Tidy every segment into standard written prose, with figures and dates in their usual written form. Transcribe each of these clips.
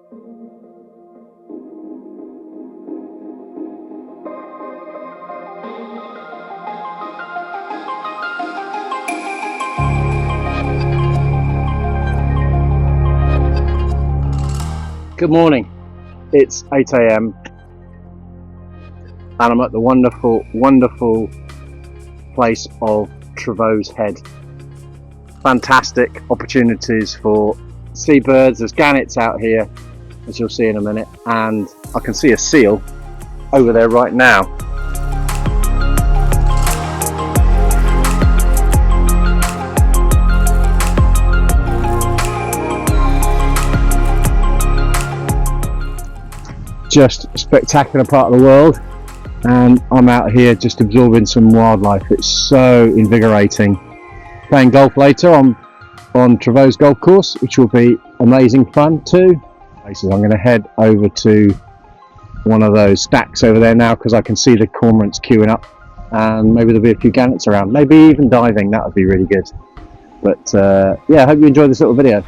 Good morning, it's 8 AM and I'm at the wonderful place of Trevose Head. Fantastic opportunities for seabirds. There's gannets out here, as you'll see in a minute, and I can see a seal over there right now. Just a spectacular part of the world, and I'm out here just absorbing some wildlife. It's so invigorating. Playing golf later on Trevose golf course, which will be amazing fun too. I'm going to head over to one of those stacks over there now because I can see the cormorants queuing up, and maybe there'll be a few gannets around, maybe even diving. That would be really good. But yeah, I hope you enjoyed this little video.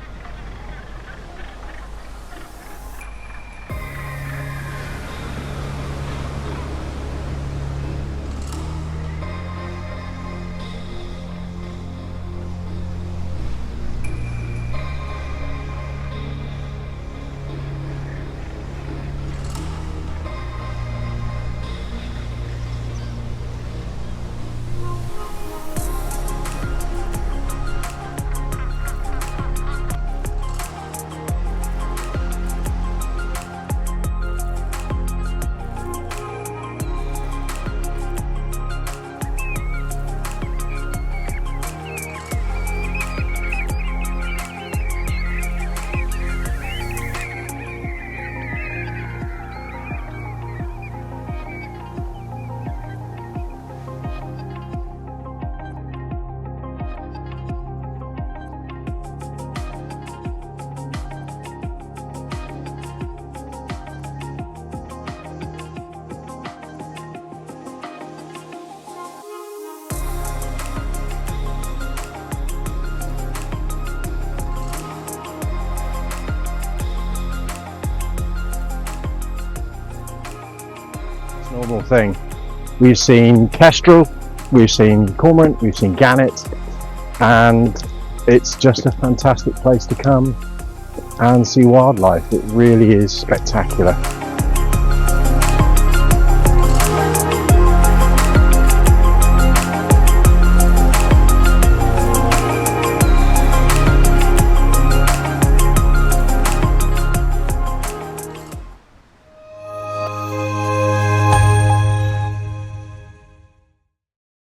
Normal thing. We've seen kestrel, we've seen cormorant, we've seen gannet, and it's just a fantastic place to come and see wildlife. It really is spectacular.